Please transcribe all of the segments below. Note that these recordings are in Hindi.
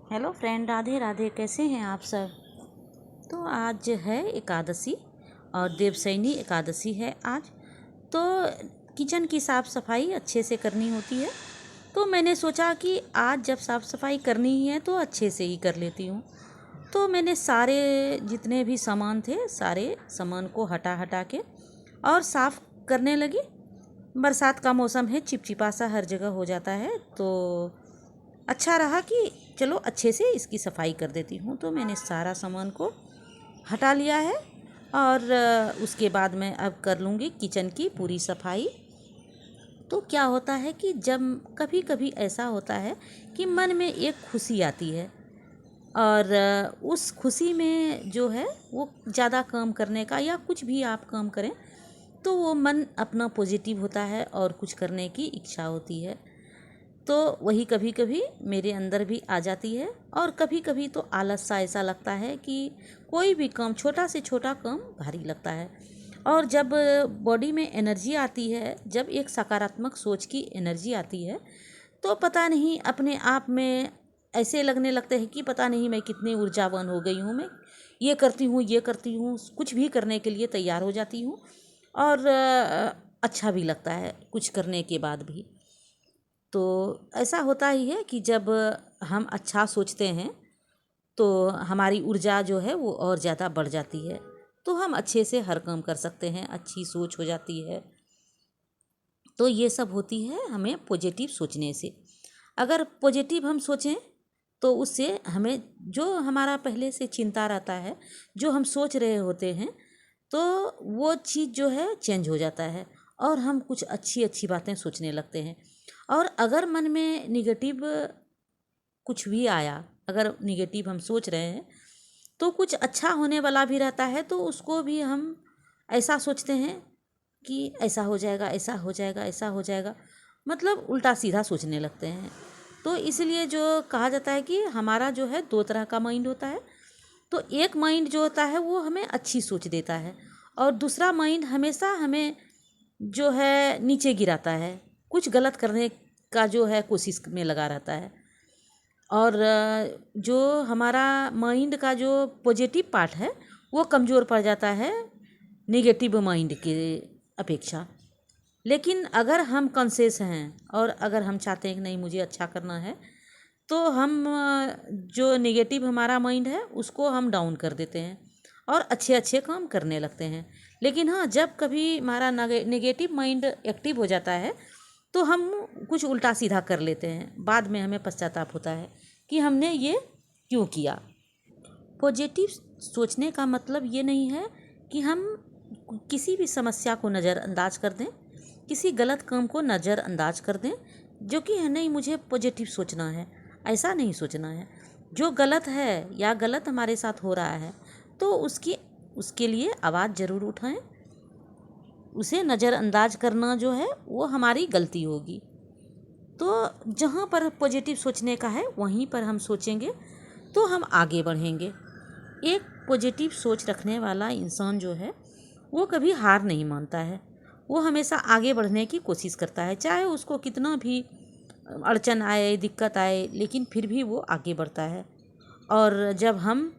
Hello friend, Radhe Radhe. कैसे हैं आप सब? तो आज है एकादशी और देवशयनी एकादशी है आज। तो किचन की साफ़ सफाई अच्छे से करनी होती है। तो मैंने सोचा कि आज जब साफ़ सफाई करनी ही है तो अच्छे से ही कर लेती हूँ। तो मैंने सारे जितने भी सामान थे सारे सामान को हटा हटा के और साफ़ करने लगी। बरसात का मौसम है, चिपचिपा सा हर जगह हो जाता है, तो अच्छा रहा कि चलो अच्छे से इसकी सफाई कर देती हूँ। तो मैंने सारा सामान को हटा लिया है और उसके बाद मैं अब कर लूँगी किचन की पूरी सफाई। तो क्या होता है कि जब कभी कभी ऐसा होता है कि मन में एक खुशी आती है और उस खुशी में जो है वो ज़्यादा काम करने का या कुछ भी आप काम करें तो वो मन अपना पॉजिटिव होता है और कुछ करने की इच्छा होती है। तो वही कभी कभी मेरे अंदर भी आ जाती है और कभी कभी तो आलस सा ऐसा लगता है कि कोई भी काम, छोटा से छोटा काम भारी लगता है। और जब बॉडी में एनर्जी आती है, जब एक सकारात्मक सोच की एनर्जी आती है, तो पता नहीं अपने आप में ऐसे लगने लगते हैं कि पता नहीं मैं कितनी ऊर्जावान हो गई हूँ। मैं ये करती हूँ, ये करती हूँ, कुछ भी करने के लिए तैयार हो जाती हूँ और अच्छा भी लगता है कुछ करने के बाद भी। तो ऐसा होता ही है कि जब हम अच्छा सोचते हैं तो हमारी ऊर्जा जो है वो और ज़्यादा बढ़ जाती है। तो हम अच्छे से हर काम कर सकते हैं, अच्छी सोच हो जाती है। तो ये सब होती है हमें पॉजिटिव सोचने से। अगर पॉजिटिव हम सोचें तो उससे हमें जो हमारा पहले से चिंता रहता है, जो हम सोच रहे होते हैं, तो वो चीज़ जो है चेंज हो जाता है और हम कुछ अच्छी अच्छी बातें सोचने लगते हैं। और अगर मन में निगेटिव कुछ भी आया, अगर निगेटिव हम सोच रहे हैं तो कुछ अच्छा होने वाला भी रहता है, तो उसको भी हम ऐसा सोचते हैं कि ऐसा हो जाएगा, ऐसा हो जाएगा, ऐसा हो जाएगा, मतलब उल्टा सीधा सोचने लगते हैं। तो इसलिए जो कहा जाता है कि हमारा जो है दो तरह का माइंड होता है। तो एक माइंड जो होता है वो हमें अच्छी सोच देता है और दूसरा माइंड हमेशा हमें जो है नीचे गिराता है, कुछ गलत करने का जो है कोशिश में लगा रहता है। और जो हमारा माइंड का जो पॉजिटिव पार्ट है वो कमज़ोर पड़ जाता है नेगेटिव माइंड के अपेक्षा। लेकिन अगर हम कॉन्शियस हैं और अगर हम चाहते हैं कि नहीं मुझे अच्छा करना है, तो हम जो नेगेटिव हमारा माइंड है उसको हम डाउन कर देते हैं और अच्छे अच्छे काम करने लगते हैं। लेकिन हाँ, जब कभी हमारा नेगेटिव माइंड एक्टिव हो जाता है तो हम कुछ उल्टा सीधा कर लेते हैं, बाद में हमें पश्चाताप होता है कि हमने ये क्यों किया। पॉजिटिव सोचने का मतलब ये नहीं है कि हम किसी भी समस्या को नज़रअंदाज कर दें, किसी गलत काम को नज़रअंदाज कर दें, जो कि है नहीं मुझे पॉजिटिव सोचना है, ऐसा नहीं सोचना है। जो गलत है या गलत हमारे साथ हो रहा है तो उसके लिए आवाज़ ज़रूर उठाएं। उसे नज़रअंदाज करना जो है वो हमारी गलती होगी। तो जहाँ पर पॉजिटिव सोचने का है वहीं पर हम सोचेंगे तो हम आगे बढ़ेंगे। एक पॉजिटिव सोच रखने वाला इंसान जो है वो कभी हार नहीं मानता है, वो हमेशा आगे बढ़ने की कोशिश करता है, चाहे उसको कितना भी अड़चन आए, दिक्कत आए, लेकिन फिर भी वो आगे बढ़ता है। और जब हम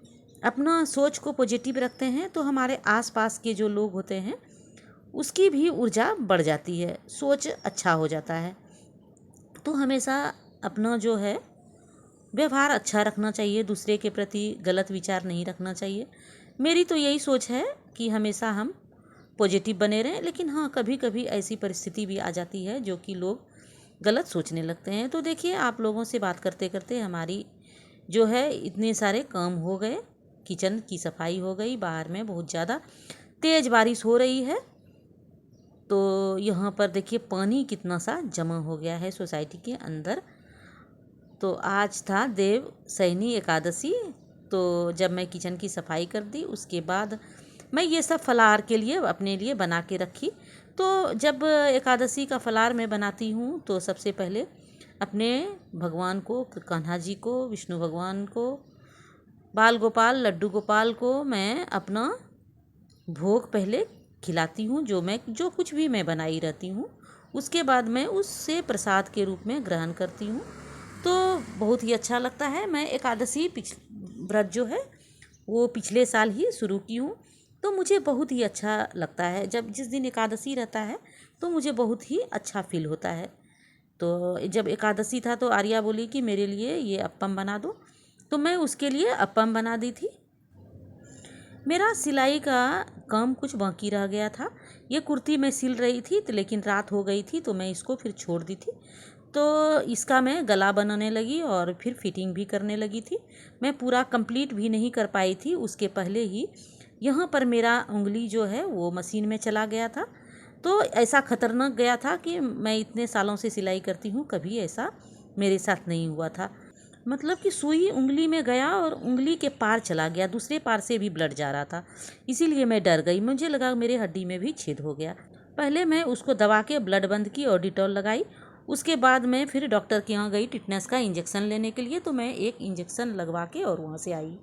अपना सोच को पॉजिटिव रखते हैं तो हमारे आसपास के जो लोग होते हैं उसकी भी ऊर्जा बढ़ जाती है, सोच अच्छा हो जाता है। तो हमेशा अपना जो है व्यवहार अच्छा रखना चाहिए, दूसरे के प्रति गलत विचार नहीं रखना चाहिए। मेरी तो यही सोच है कि हमेशा हम पॉजिटिव बने रहें। लेकिन हाँ, कभी कभी ऐसी परिस्थिति भी आ जाती है जो कि लोग गलत सोचने लगते हैं। तो देखिए, आप लोगों से बात करते करते हमारी जो है इतने सारे काम हो गए, किचन की सफाई हो गई, बाहर में बहुत ज़्यादा तेज़ बारिश हो रही है। तो यहाँ पर देखिए पानी कितना सा जमा हो गया है सोसाइटी के अंदर। तो आज था देवशयनी एकादशी। तो जब मैं किचन की सफाई कर दी उसके बाद मैं ये सब फलाहार के लिए अपने लिए बना के रखी। तो जब एकादशी का फलाहार मैं बनाती हूँ तो सबसे पहले अपने भगवान को, कान्हा जी को, विष्णु भगवान को, बाल गोपाल, लड्डू गोपाल को मैं अपना भोग पहले खिलाती हूँ। जो कुछ भी मैं बनाई रहती हूँ उसके बाद मैं उससे प्रसाद के रूप में ग्रहण करती हूँ। तो बहुत ही अच्छा लगता है। मैं एकादशी व्रत जो है वो पिछले साल ही शुरू की हूँ, तो मुझे बहुत ही अच्छा लगता है। जब जिस दिन एकादशी रहता है तो मुझे बहुत ही अच्छा फील होता है। तो जब एकादशी था तो आर्या बोली कि मेरे लिए ये अप्पम बना दो, तो मैं उसके लिए अप्पम बना दी थी। मेरा सिलाई का काम कुछ बाकी रह गया था। ये कुर्ती मैं सिल रही थी तो लेकिन रात हो गई थी तो मैं इसको फिर छोड़ दी थी। तो इसका मैं गला बनाने लगी और फिर फिटिंग भी करने लगी थी। मैं पूरा कंप्लीट भी नहीं कर पाई थी, उसके पहले ही यहाँ पर मेरा उंगली जो है वो मशीन में चला गया था। तो ऐसा खतरनाक गया था कि मैं इतने सालों से सिलाई करती हूँ, कभी ऐसा मेरे साथ नहीं हुआ था। मतलब कि सुई उंगली में गया और उंगली के पार चला गया, दूसरे पार से भी ब्लड जा रहा था। इसीलिए मैं डर गई, मुझे लगा मेरे हड्डी में भी छेद हो गया। पहले मैं उसको दबा के ब्लड बंद की और डिटॉल लगाई। उसके बाद मैं फिर डॉक्टर के यहाँ गई टिटनेस का इंजेक्शन लेने के लिए। तो मैं एक इंजेक्शन लगवा के और वहाँ से आई।